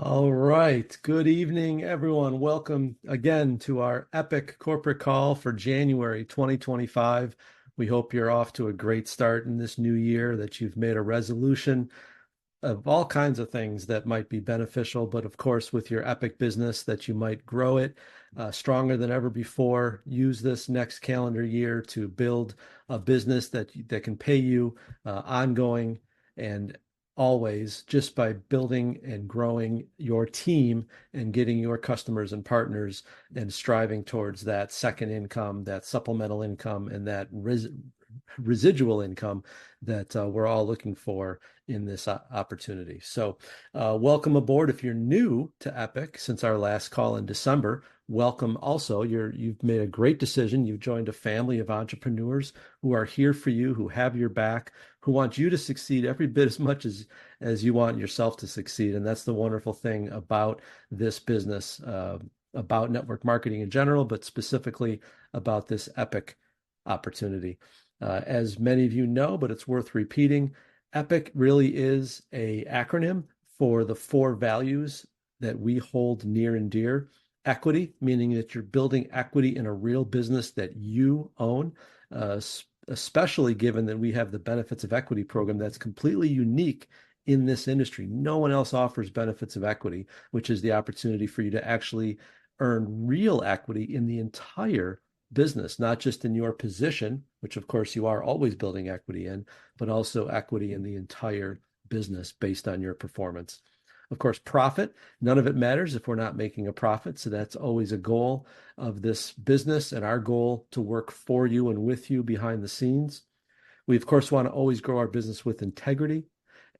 All right. Good evening, everyone. Welcome again to our epic corporate call for January 2025. We hope you're off to a great start in this new year, that you've made a resolution of all kinds of things that might be beneficial, but of course, with your epic business, that you might grow it stronger than ever before. Use this next calendar year to build a business that can pay you ongoing and always, just by building and growing your team and getting your customers and partners and striving towards that second income, that supplemental income, and that residual income that we're all looking for in this opportunity. So welcome aboard. If you're new to Epic since our last call in December, welcome also. You've made a great decision. You've joined a family of entrepreneurs who are here for you, who have your back, who want you to succeed every bit as much as you want yourself to succeed. And that's the wonderful thing about this business, about network marketing in general, but specifically about this Epic opportunity. As many of you know, but it's worth repeating, EPIC really is an acronym for the four values that we hold near and dear. Equity, meaning that you're building equity in a real business that you own, especially given that we have the benefits of equity program that's completely unique in this industry. No one else offers benefits of equity, which is the opportunity for you to actually earn real equity in the entire business, not just in your position, which of course you are always building equity in, but also equity in the entire business based on your performance. Of course, profit, none of it matters if we're not making a profit. So that's always a goal of this business, and our goal to work for you and with you behind the scenes. We, of course, want to always grow our business with integrity,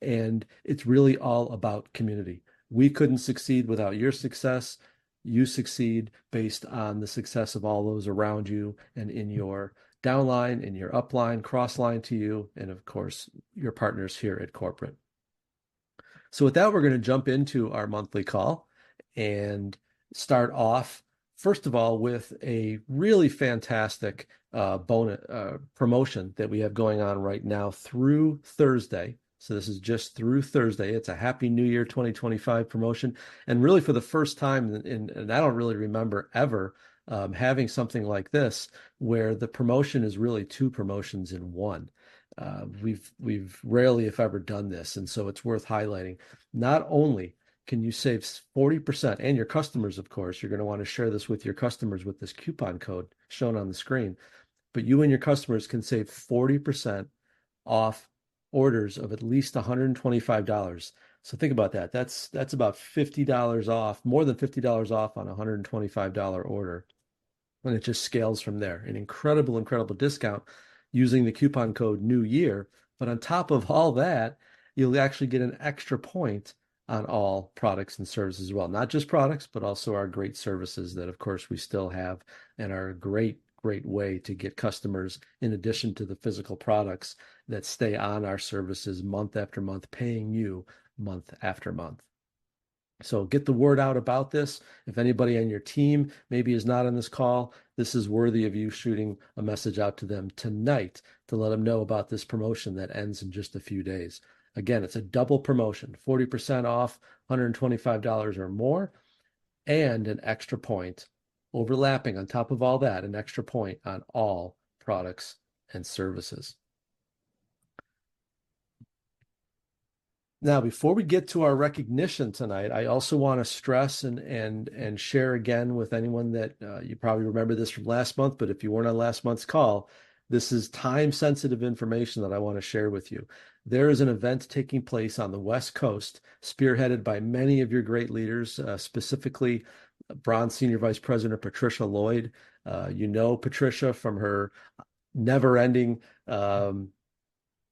and it's really all about community. We couldn't succeed without your success. You succeed based on the success of all those around you and in your downline, in your upline, crossline to you, and of course, your partners here at corporate. So with that, we're going to jump into our monthly call and start off, first of all, with a really fantastic bonus promotion that we have going on right now through Thursday. So this is just through Thursday. It's a Happy New Year 2025 promotion. And really for the first time, and I don't really remember ever having something like this, where the promotion is really two promotions in one. We've rarely, if ever, done this. And so it's worth highlighting. Not only can you save 40%, and your customers, of course, you're going to want to share this with your customers with this coupon code shown on the screen, but you and your customers can save 40% off orders of at least $125. So think about that. That's about $50 off, more than $50 off on a $125 order. And it just scales from there. An incredible, incredible discount using the coupon code New Year. But on top of all that, you'll actually get an extra point on all products and services as well. Not just products, but also our great services that, of course, we still have and are a great way to get customers, in addition to the physical products, that stay on our services month after month, paying you month after month. So get the word out about this. If anybody on your team maybe is not on this call, this is worthy of you shooting a message out to them tonight to let them know about this promotion that ends in just a few days. Again, it's a double promotion, 40% off, $125 or more, and an extra point overlapping on top of all that, an extra point on all products and services. Now, before we get to our recognition tonight, I also want to stress and share again with anyone that you probably remember this from last month, but if you weren't on last month's call, this is time-sensitive information that I want to share with you. There is an event taking place on the West Coast, spearheaded by many of your great leaders, specifically Bronze Senior Vice President Patricia Lloyd. You know Patricia from her never-ending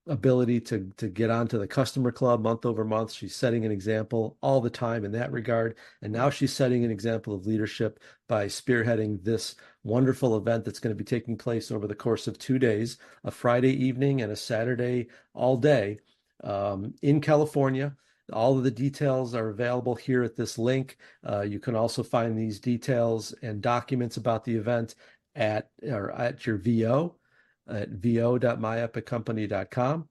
ability to get onto the customer club month over month. She's setting an example all the time in that regard. And now she's setting an example of leadership by spearheading this wonderful event that's going to be taking place over the course of 2 days, a Friday evening and a Saturday all day in California. All of the details are available here at this link. You can also find these details and documents about the event at your VO at vo.myepiccompany.com.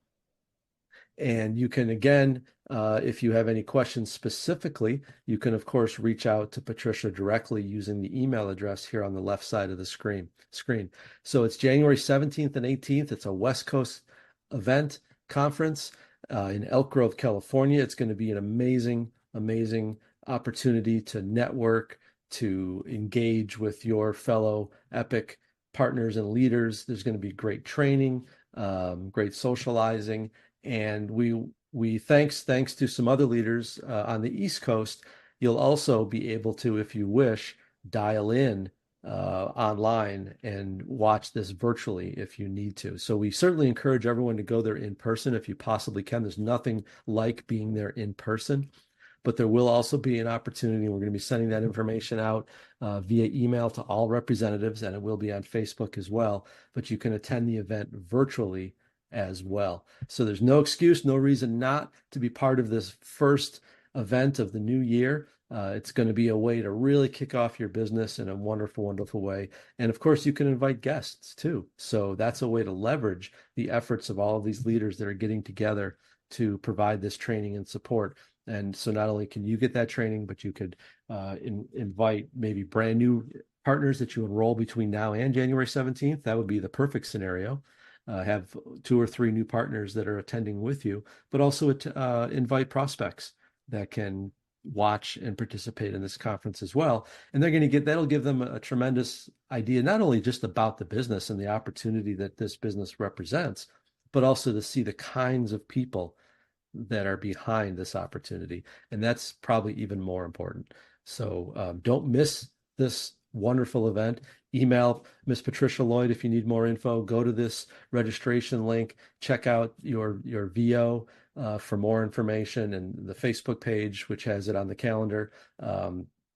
And you can, again, if you have any questions specifically, you can, of course, reach out to Patricia directly using the email address here on the left side of the screen. So it's January 17th and 18th. It's a West Coast event conference in Elk Grove, California. It's going to be an amazing, amazing opportunity to network, to engage with your fellow Epic partners and leaders. There's going to be great training, great socializing, and we thanks to some other leaders on the East Coast, you'll also be able to, if you wish, dial in online and watch this virtually if you need to. So we certainly encourage everyone to go there in person if you possibly can. There's nothing like being there in person, but there will also be an opportunity. We're going to be sending that information out via email to all representatives, and it will be on Facebook as well. But you can attend the event virtually as well. So there's no excuse, no reason not to be part of this first event of the new year. It's going to be a way to really kick off your business in a wonderful, wonderful way. And of course, you can invite guests too. So that's a way to leverage the efforts of all of these leaders that are getting together to provide this training and support. And so not only can you get that training, but you could invite maybe brand new partners that you enroll between now and January 17th. That would be the perfect scenario. Have 2 or 3 new partners that are attending with you, but also invite prospects that can watch and participate in this conference as well. And that'll give them a tremendous idea, not only just about the business and the opportunity that this business represents, but also to see the kinds of people that are behind this opportunity. And that's probably even more important. So don't miss this wonderful event. Email Miss Patricia Lloyd if you need more info. Go to this registration link. Check out your VO for more information, and the Facebook page, which has it on the calendar.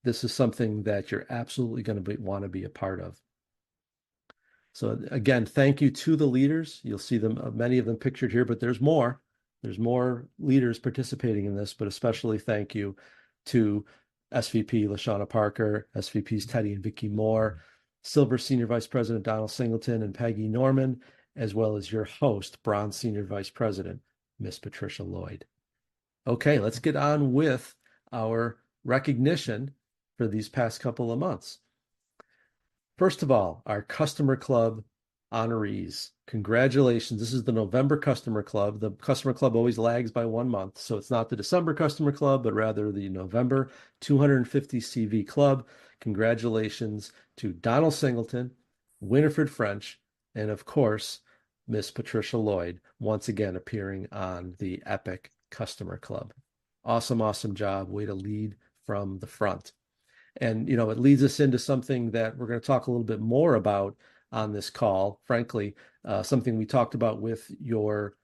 This is something that you're absolutely going to want to be a part of. So again, thank you to the leaders. You'll see them, many of them pictured here, but there's more. There's more leaders participating in this, but especially thank you to SVP LaShawna Parker, SVPs Teddy and Vicki Moore, Silver Senior Vice President Donald Singleton and Peggy Norman, as well as your host, Bronze Senior Vice President, Miss Patricia Lloyd. Okay, let's get on with our recognition for these past couple of months. First of all, our Customer Club honorees. Congratulations. This is the November Customer Club. The Customer Club always lags by 1 month. So it's not the December Customer Club, but rather the November 250 CV Club. Congratulations to Donald Singleton, Winifred French, and of course, Miss Patricia Lloyd, once again appearing on the Epic Customer Club. Awesome, awesome job. Way to lead from the front. And, it leads us into something that we're going to talk a little bit more about on this call. Frankly, something we talked about with your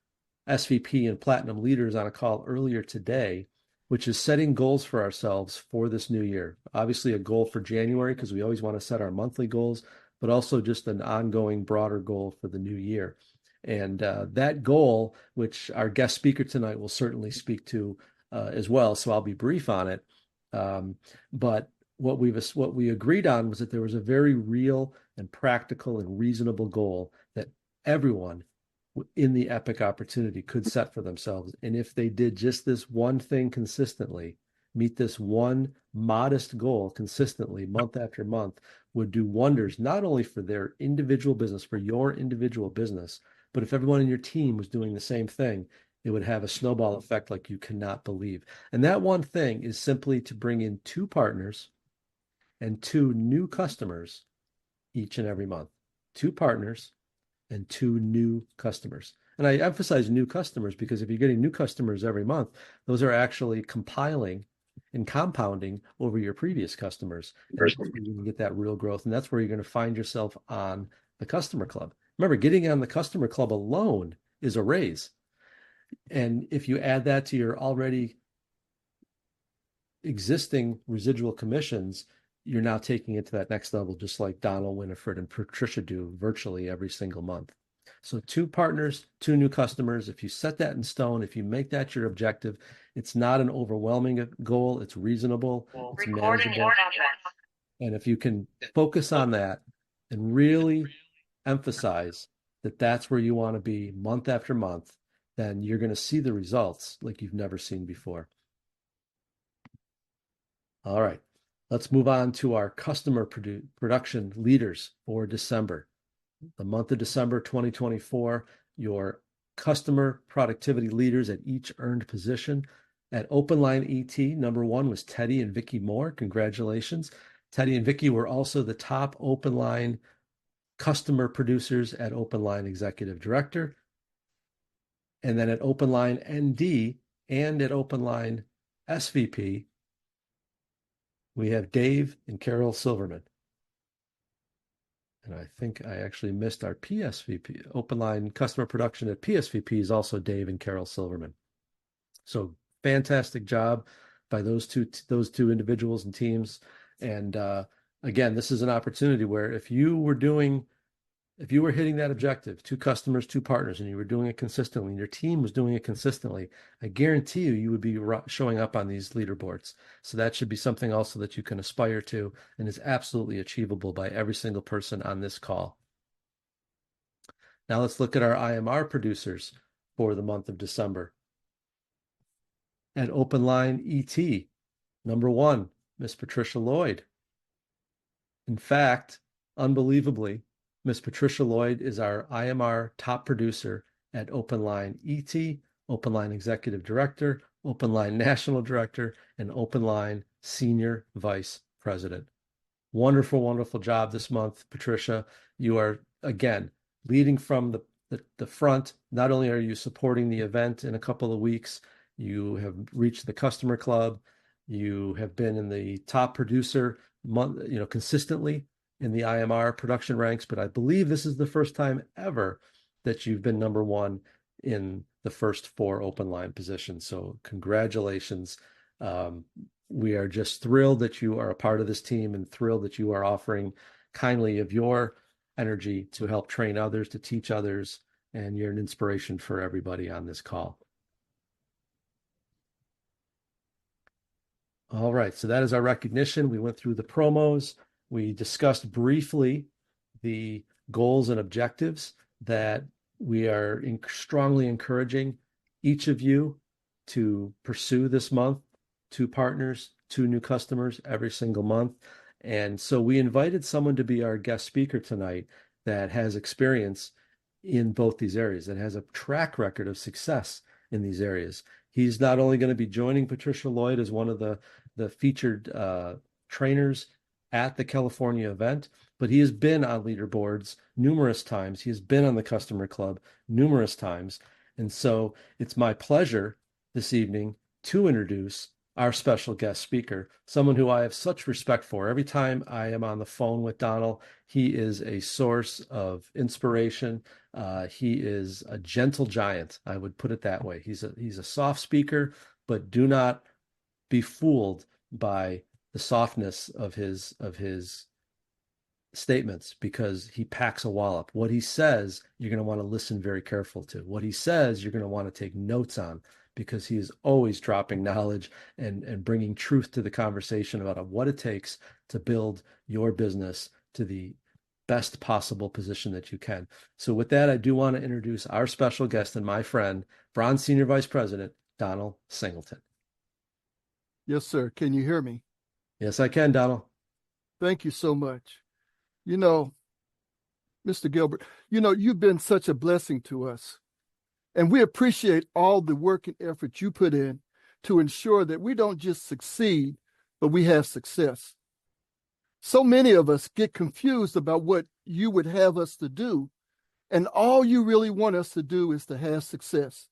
SVP and Platinum leaders on a call earlier today, which is setting goals for ourselves for this new year. Obviously, a goal for January, because we always want to set our monthly goals, but also just an ongoing broader goal for the new year. And that goal, which our guest speaker tonight will certainly speak to as well, so I'll be brief on it. But what we agreed on was that there was a very real and practical and reasonable goal that everyone in the Epic opportunity could set for themselves. And if they did just this one thing consistently, meet this one modest goal consistently, month after month, would do wonders, not only for their individual business, for your individual business, but if everyone in your team was doing the same thing, it would have a snowball effect like you cannot believe. And that one thing is simply to bring in 2 partners and 2 new customers each and every month. 2 partners and 2 new customers. And I emphasize new customers because if you're getting new customers every month, those are actually compiling and compounding over your previous customers. And you can get that real growth. And that's where you're going to find yourself on the Customer Club. Remember, getting on the Customer Club alone is a raise. And if you add that to your already existing residual commissions, you're now taking it to that next level, just like Donald, Winifred, and Patricia do virtually every single month. So 2 partners, 2 new customers. If you set that in stone, if you make that your objective, it's not an overwhelming goal. It's reasonable. It's manageable. And if you can focus on that and really emphasize that that's where you want to be month after month, then you're going to see the results like you've never seen before. All right, let's move on to our customer production leaders for December. The month of December 2024, your customer productivity leaders at each earned position. At OpenLine ET, number one was Teddy and Vicky Moore. Congratulations. Teddy and Vicky were also the top OpenLine customer producers at OpenLine Executive Director. And then at OpenLine ND and at OpenLine SVP, we have Dave and Carol Silverman. And I think I actually missed our PSVP. OpenLine customer production at PSVP is also Dave and Carol Silverman. So fantastic job by those two individuals and teams. And again, this is an opportunity where if you were hitting that objective, 2 customers, 2 partners, and you were doing it consistently, and your team was doing it consistently, I guarantee you would be showing up on these leaderboards. So that should be something also that you can aspire to and is absolutely achievable by every single person on this call. Now let's look at our IMR producers for the month of December. At OpenLine ET, number 1, Miss Patricia Lloyd. In fact, unbelievably, Miss Patricia Lloyd is our IMR top producer at OpenLine ET, OpenLine Executive Director, OpenLine National Director, and OpenLine Senior Vice President. Wonderful, wonderful job this month, Patricia. You are, again, leading from the front. Not only are you supporting the event in a couple of weeks, you have reached the customer club. You have been in the top producer consistently in the IMR production ranks, but I believe this is the first time ever that you've been number 1 in the first 4 OpenLine positions. So congratulations. We are just thrilled that you are a part of this team and thrilled that you are offering kindly of your energy to help train others, to teach others, and you're an inspiration for everybody on this call. All right, so that is our recognition. We went through the promos. We discussed briefly the goals and objectives that we are strongly encouraging each of you to pursue this month. 2 partners, 2 new customers every single month. And so we invited someone to be our guest speaker tonight that has experience in both these areas, that has a track record of success in these areas. He's not only going to be joining Patricia Lloyd as one of the featured trainers at the California event, but he has been on leaderboards numerous times. He has been on the customer club numerous times. And so it's my pleasure this evening to introduce our special guest speaker, someone who I have such respect for. Every time I am on the phone with Donald, he is a source of inspiration. He is a gentle giant, I would put it that way. He's a soft speaker, but do not be fooled by the softness of his statements, because he packs a wallop. What he says, you're going to want to listen very careful to. What he says, you're going to want to take notes on, because he is always dropping knowledge and bringing truth to the conversation about what it takes to build your business to the best possible position that you can. So with that, I do want to introduce our special guest and my friend, Bronze Senior Vice President, Donald Singleton. Yes, sir. Can you hear me? Yes, I can, Donald. Thank you so much. Mr. Gilbert, you've been such a blessing to us. And we appreciate all the work and effort you put in to ensure that we don't just succeed, but we have success. So many of us get confused about what you would have us to do, and all you really want us to do is to have success.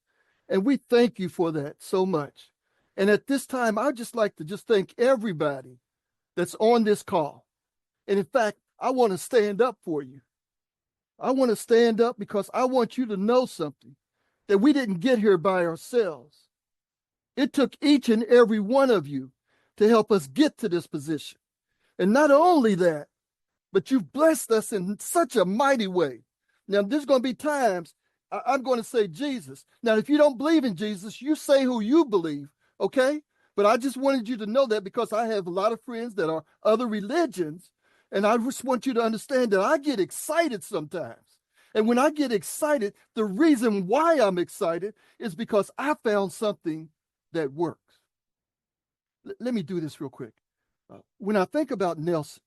And we thank you for that so much. And at this time, I'd just like to thank everybody that's on this call. And in fact, I want to stand up for you. I want to stand up because I want you to know something, that we didn't get here by ourselves. It took each and every one of you to help us get to this position. And not only that, but you've blessed us in such a mighty way. Now, there's going to be times I'm going to say Jesus. Now, if you don't believe in Jesus, you say who you believe, okay? But I just wanted you to know that, because I have a lot of friends that are other religions, and I just want you to understand that I get excited sometimes. And when I get excited, the reason why I'm excited is because I found something that works. Let me do this real quick. When I think about Nelson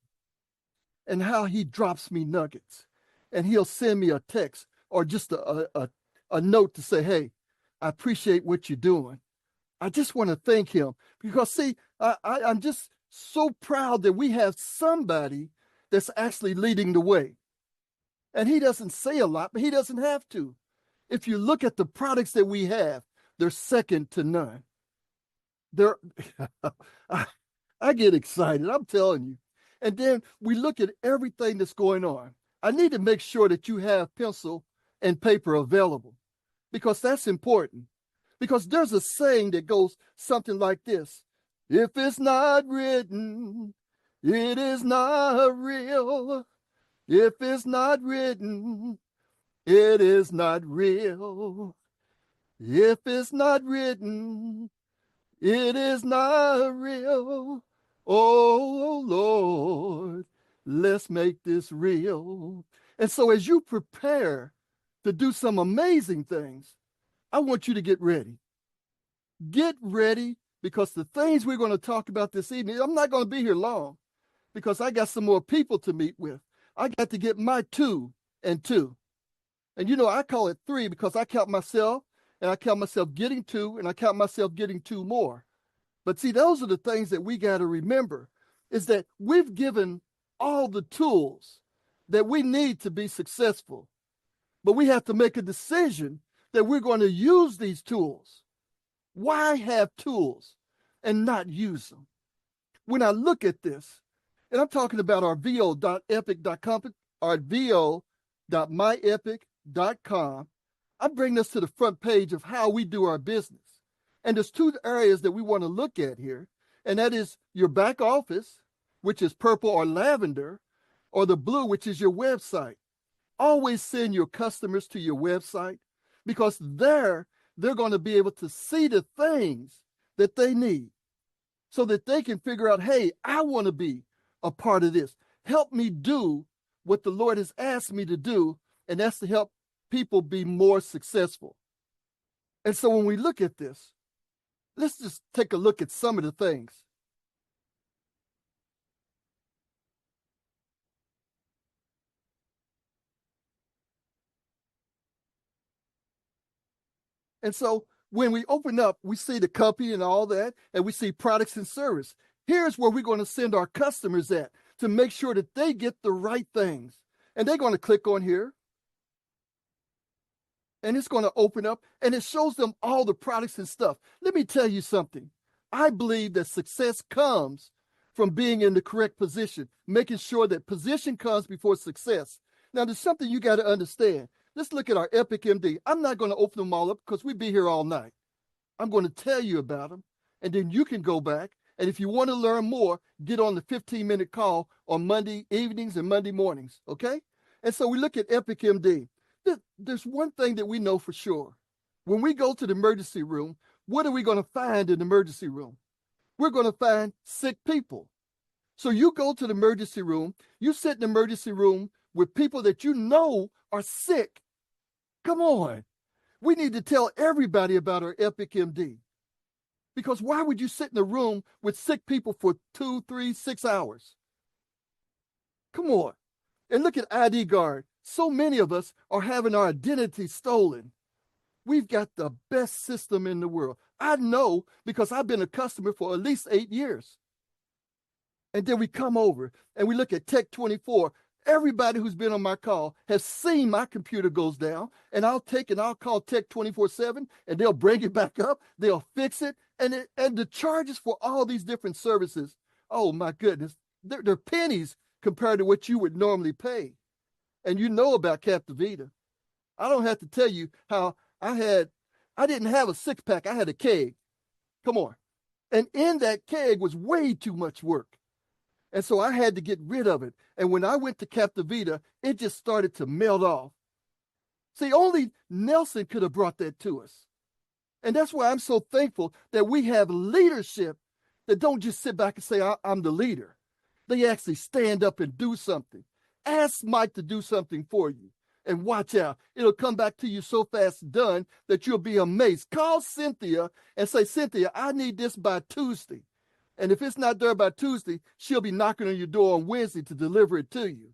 and how he drops me nuggets, and he'll send me a text or just a note to say, hey, I appreciate what you're doing. I just want to thank him because, see, I'm just so proud that we have somebody that's actually leading the way. And he doesn't say a lot, but he doesn't have to. If you look at the products that we have, they're second to none. They're, I get excited, I'm telling you. And then we look at everything that's going on. I need to make sure that you have pencil and paper available because that's important. Because there's a saying that goes something like this: if it's not written, it is not real. If it's not written, it is not real. If it's not written, it is not real. Oh Lord, let's make this real. And so as you prepare to do some amazing things, I want you to get ready. Get ready because the things we're going to talk about this evening, I'm not going to be here long because I got some more people to meet with. I got to get my 2 and 2. And you know, I call it 3 because I count myself and I count myself getting 2 and I count myself getting 2 more. But see, those are the things that we got to remember is that we've given all the tools that we need to be successful. But we have to make a decision that we're going to use these tools. Why have tools and not use them? When I look at this, and I'm talking about our vo.epic.com, our vo.myepic.com, I bring this to the front page of how we do our business. And there's 2 areas that we want to look at here, and that is your back office, which is purple or lavender, or the blue, which is your website. Always send your customers to your website because there they're going to be able to see the things that they need so that they can figure out, hey, I want to be a part of this. Help me do what the Lord has asked me to do, and that's to help people be more successful. And so when we look at this, let's just take a look at some of the things. And so when we open up, we see the company and all that, and we see products and service. Here's where we're going to send our customers at to make sure that they get the right things. And they're going to click on here. And it's going to open up and it shows them all the products and stuff. Let me tell you something. I believe that success comes from being in the correct position, making sure that position comes before success. Now, there's something you got to understand. Let's look at our Epic MD. I'm not going to open them all up because we'd be here all night. I'm going to tell you about them, and then you can go back. And if you want to learn more, get on the 15-minute call on Monday evenings and Monday mornings, okay? And so we look at Epic MD. There's one thing that we know for sure. When we go to the emergency room, what are we going to find in the emergency room? We're going to find sick people. So you go to the emergency room, you sit in the emergency room with people that you know are sick. Come on. We need to tell everybody about our Epic MD. Because why would you sit in a room with sick people for 2, 3, 6 hours? Come on. And look at ID Guard. So many of us are having our identity stolen. We've got the best system in the world. I know because I've been a customer for at least 8 years. And then we come over and we look at Tech 24. Everybody who's been on my call has seen my computer goes down, and I'll call Tech 24/7, and they'll bring it back up. They'll fix it, and the charges for all these different services, oh my goodness, they're pennies compared to what you would normally pay. And you know about Captivita. I don't have to tell you how I didn't have a 6-pack, I had a keg. Come on. And in that keg was way too much work. And so I had to get rid of it. And when I went to Captivita, it just started to melt off. See, only Nelson could have brought that to us. And that's why I'm so thankful that we have leadership that don't just sit back and say, I'm the leader. They actually stand up and do something. Ask Mike to do something for you. And watch out. It'll come back to you so fast done that you'll be amazed. Call Cynthia and say, Cynthia, I need this by Tuesday. And if it's not there by Tuesday, she'll be knocking on your door on Wednesday to deliver it to you.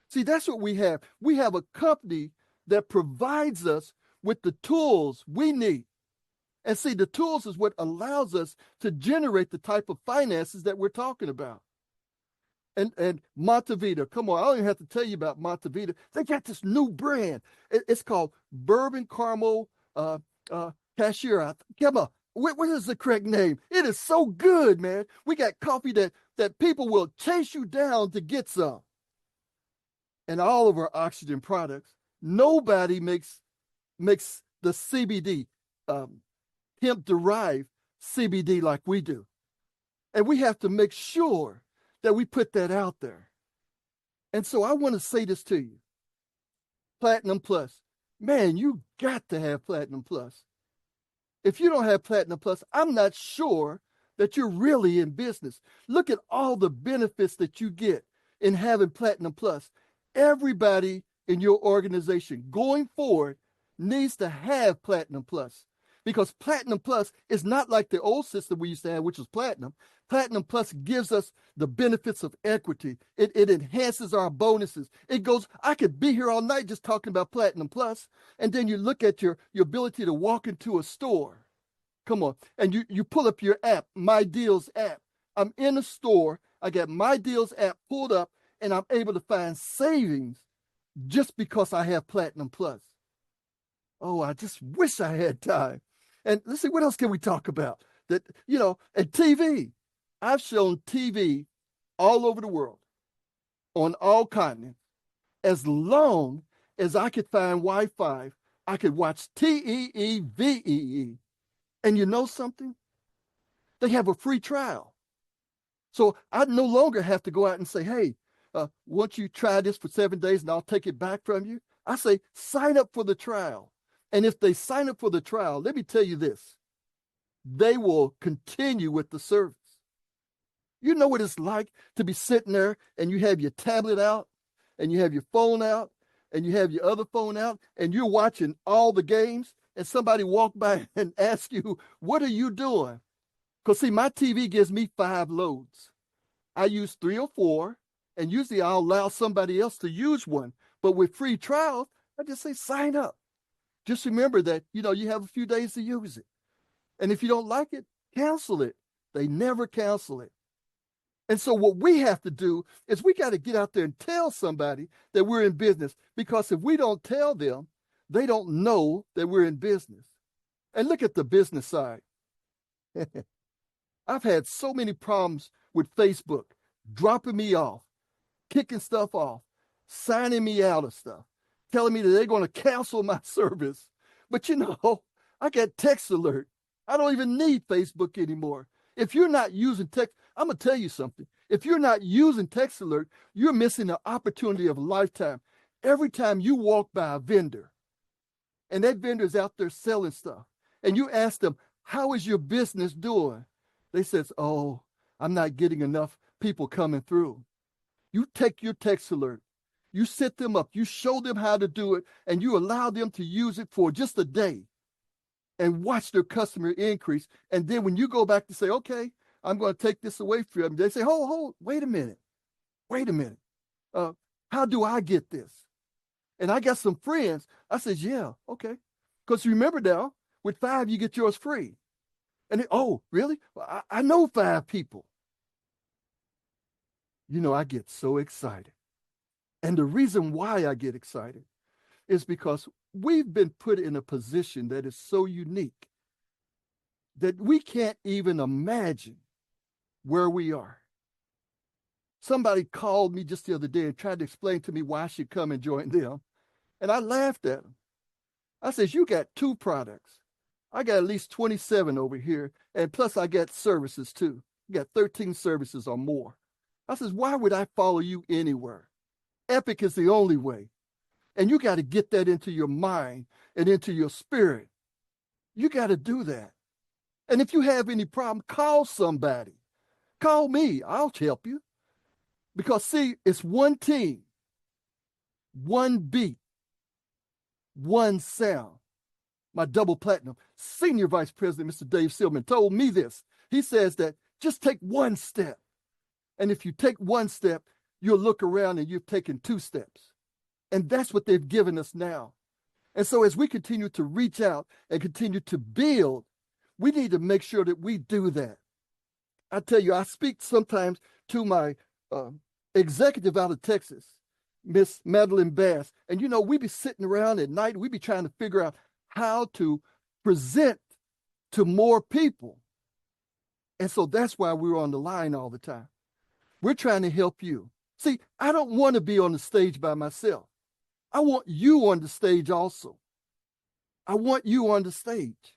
See, that's what we have. We have a company that provides us with the tools we need. And see, the tools is what allows us to generate the type of finances that we're talking about. And Montevita, come on, I don't even have to tell you about Montevita. They got this new brand. It's called Bourbon Caramel Cashier. Come on, what is the correct name? It is so good, man. We got coffee that people will chase you down to get some. And all of our oxygen products, nobody makes the CBD, hemp-derived CBD like we do. And we have to make sure that we put that out there. And so I want to say this to you. Platinum Plus. Man, you got to have Platinum Plus. If you don't have Platinum Plus, I'm not sure that you're really in business. Look at all the benefits that you get in having Platinum Plus. Everybody in your organization going forward needs to have Platinum Plus, because Platinum Plus is not like the old system we used to have, which was Platinum. Platinum Plus gives us the benefits of equity. It enhances our bonuses. It goes, I could be here all night just talking about Platinum Plus. And then you look at your ability to walk into a store. Come on. And you pull up your app, My Deals app. I'm in a store. I got My Deals app pulled up, and I'm able to find savings just because I have Platinum Plus. Oh, I just wish I had time. And let's see, what else can we talk about? That, and TV. I've shown TV all over the world, on all continents. As long as I could find Wi-Fi, I could watch TEEVEE. And you know something? They have a free trial. So I no longer have to go out and say, hey, once you try this for 7 days and I'll take it back from you. I say, sign up for the trial. And if they sign up for the trial, let me tell you this, they will continue with the service. You know what it's like to be sitting there and you have your tablet out and you have your phone out and you have your other phone out and you're watching all the games, and somebody walk by and ask you, what are you doing? Because see, my TV gives me 5 loads. I use 3 or 4, and usually I'll allow somebody else to use one. But with free trials, I just say sign up. Just remember that, you have a few days to use it. And if you don't like it, cancel it. They never cancel it. And so what we have to do is we got to get out there and tell somebody that we're in business, because if we don't tell them, they don't know that we're in business. And look at the business side. I've had so many problems with Facebook, dropping me off, kicking stuff off, signing me out of stuff, telling me that they're going to cancel my service. But I got text alert. I don't even need Facebook anymore. If you're not using text, I'm going to tell you something. If you're not using text alert, you're missing the opportunity of a lifetime. Every time you walk by a vendor, and that vendor is out there selling stuff, and you ask them, how is your business doing? They says, oh, I'm not getting enough people coming through. You take your text alert, you set them up, you show them how to do it, and you allow them to use it for just a day and watch their customer increase. And then when you go back to say, okay, I'm going to take this away from them, they say, hold, wait a minute. How do I get this? And I got some friends. I said, yeah, okay. Because remember now, with 5, you get yours free. And oh, really? Well, I know 5 people. I get so excited. And the reason why I get excited is because we've been put in a position that is so unique that we can't even imagine where we are. Somebody called me just the other day and tried to explain to me why I should come and join them. And I laughed at them. I said, you got 2 products. I got at least 27 over here. And plus I got services too. You got 13 services or more. I says, why would I follow you anywhere? Epic is the only way. And you got to get that into your mind and into your spirit. You got to do that. And if you have any problem, call somebody. Call me. I'll help you. Because see, it's one team, one beat, one sound. My double platinum senior vice president, Mr. Dave Silverman, told me this. He says that just take one step. And if you take one step, you'll look around and you've taken two steps. And that's what they've given us now. And so as we continue to reach out and continue to build, we need to make sure that we do that. I tell you, I speak sometimes to my executive out of Texas, Miss Madeline Bass. And, you know, we be sitting around at night, we be trying to figure out how to present to more people. And so that's why we're on the line all the time. We're trying to help you. See, I don't want to be on the stage by myself. I want you on the stage also. I want you on the stage.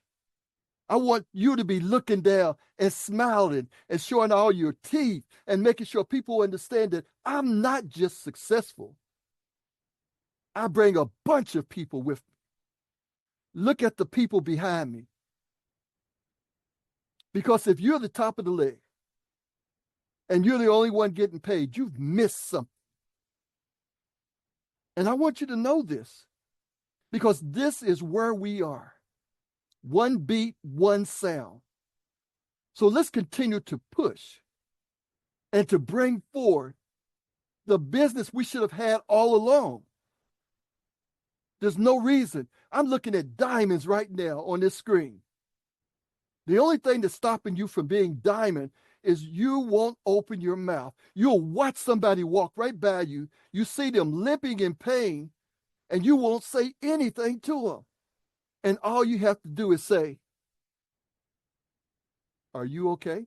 I want you to be looking down and smiling and showing all your teeth and making sure people understand that I'm not just successful. I bring a bunch of people with me. Look at the people behind me. Because if you're the top of the leg and you're the only one getting paid, you've missed something. And I want you to know this, because this is where we are. One beat, one sound. So let's continue to push and to bring forward the business we should have had all along. There's no reason. I'm looking at diamonds right now on this screen. The only thing that's stopping you from being diamond is you won't open your mouth. You'll watch somebody walk right by you. You see them limping in pain, and you won't say anything to them. And all you have to do is say, "Are you okay?"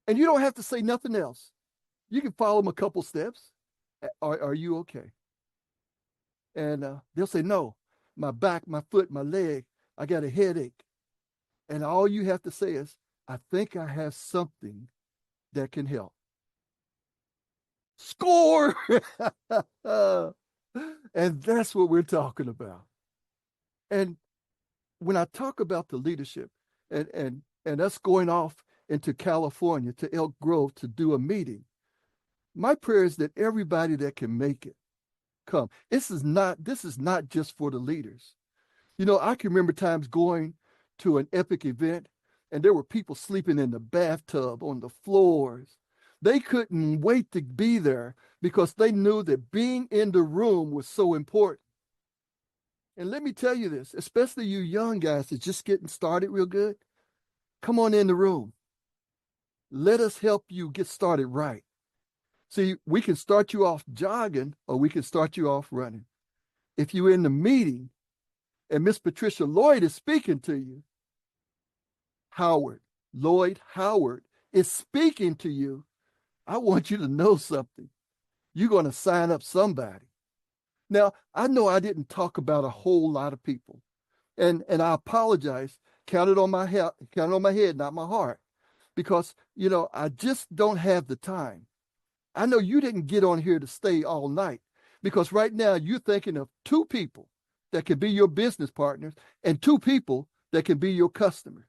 And you don't have to say nothing else. You can follow them a couple steps. Are you okay? And they'll say, "No, my back, my foot, my leg, I got a headache." And all you have to say is, "I think I have something that can help." Score! And that's what we're talking about. And when I talk about the leadership and us going off into California to Elk Grove to do a meeting, my prayer is that everybody that can make it come. This is not just for the leaders. You know, I can remember times going to an epic event and there were people sleeping in the bathtub, on the floors. They couldn't wait to be there because they knew that being in the room was so important. And let me tell you this, especially you young guys that's just getting started real good, come on in the room. Let us help you get started right. See, we can start you off jogging or we can start you off running. If you're in the meeting and Miss Patricia Lloyd is speaking to you, Lloyd Howard is speaking to you, I want you to know something. You're going to sign up somebody. Now, I know I didn't talk about a whole lot of people, and I apologize. Count it on my head, not my heart, because, you know, I just don't have the time. I know you didn't get on here to stay all night, because right now you're thinking of two people that can be your business partners and two people that can be your customers.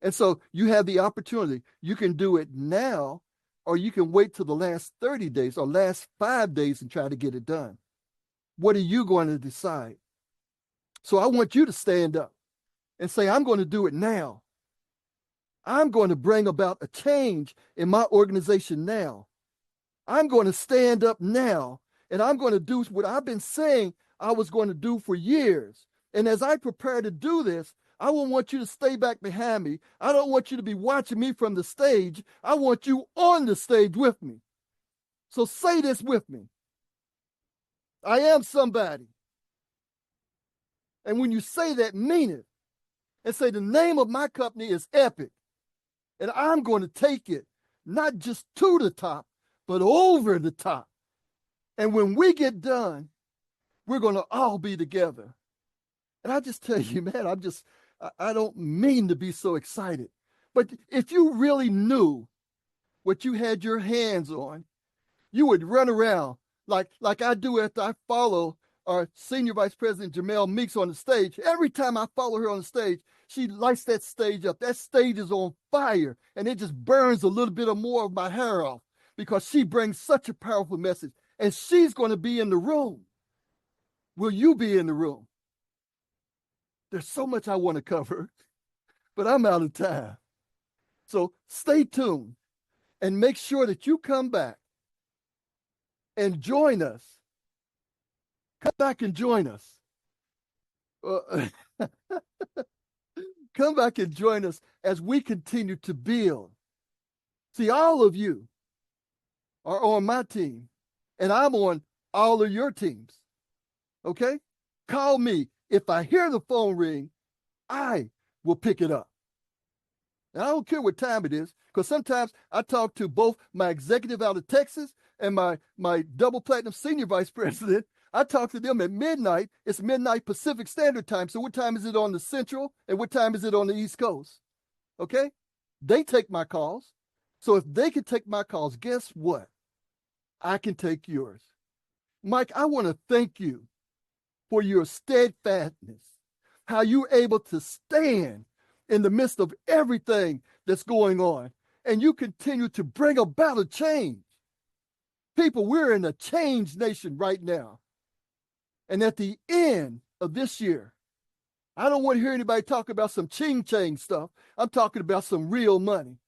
And so you have the opportunity. You can do it now, or you can wait till the last 30 days or last 5 days and try to get it done. What are you going to decide? So I want you to stand up and say, "I'm going to do it now. I'm going to bring about a change in my organization now. I'm going to stand up now, and I'm going to do what I've been saying I was going to do for years. And as I prepare to do this, I don't want you to stay back behind me. I don't want you to be watching me from the stage. I want you on the stage with me." So say this with me. I am somebody. And when you say that, mean it. And say, the name of my company is Epic. And I'm going to take it not just to the top, but over the top. And when we get done, we're going to all be together. And I just tell you, man, I don't mean to be so excited. But if you really knew what you had your hands on, you would run around like I do after I follow our Senior Vice President Jamel Meeks on the stage. Every time I follow her on the stage, she lights that stage up. That stage is on fire, and it just burns a little bit more of my hair off because she brings such a powerful message, and she's going to be in the room. Will you be in the room? There's so much I want to cover, but I'm out of time. So stay tuned and make sure that you come back and join us. Come back and join us. Uh, come back and join us as we continue to build. See, all of you are on my team, and I'm on all of your teams. Okay? Call me. If I hear the phone ring, I will pick it up. And I don't care what time it is, because sometimes I talk to both my executive out of Texas and my double platinum senior vice president. I talk to them at midnight. It's midnight Pacific Standard Time. So what time is it on the Central and what time is it on the East Coast? Okay? They take my calls. So if they can take my calls, guess what? I can take yours. Mike, I want to thank you for your steadfastness, how you're able to stand in the midst of everything that's going on, and you continue to bring about a change. People, we're in a change nation right now. And at the end of this year, I don't want to hear anybody talk about some ching-chang stuff. I'm talking about some real money.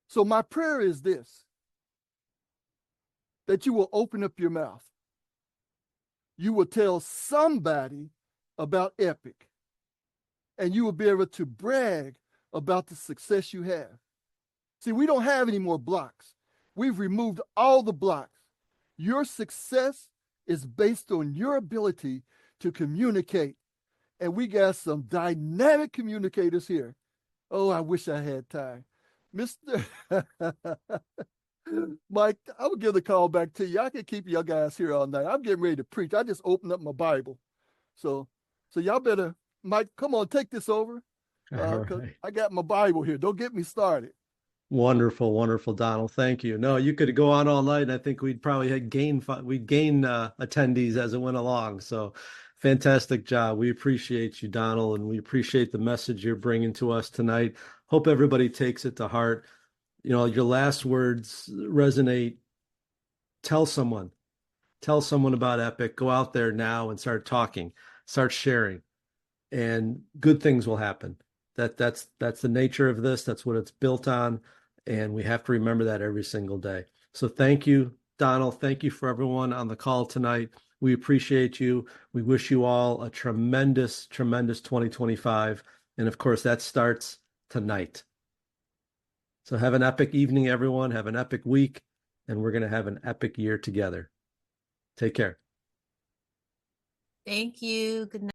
So my prayer is this, that you will open up your mouth. You will tell somebody about Epic, and you will be able to brag about the success you have. See, we don't have any more blocks. We've removed all the blocks. Your success is based on your ability to communicate. And we got some dynamic communicators here. Oh, I wish I had time. Mr. Mike, I will give the call back to you. I can keep y'all guys here all night. I'm getting ready to preach. I just opened up my Bible. So y'all better, Mike, come on, take this over. All 'Cause right. I got my Bible here. Don't get me started. Wonderful, wonderful, Donald. Thank you. No, you could go on all night, and I think we'd probably we'd gain attendees as it went along. So, fantastic job. We appreciate you, Donald, and we appreciate the message you're bringing to us tonight. Hope everybody takes it to heart. You know, your last words resonate. Tell someone, tell someone about Epic. Go out there now and start talking, start sharing, and good things will happen. That's the nature of this. That's what it's built on, and we have to remember that every single day. So thank you, Donald. Thank you for everyone on the call tonight. We appreciate you. We wish you all a tremendous, tremendous 2025. And of course, that starts tonight. So have an epic evening, everyone. Have an epic week, and we're going to have an epic year together. Take care. Thank you. Good night.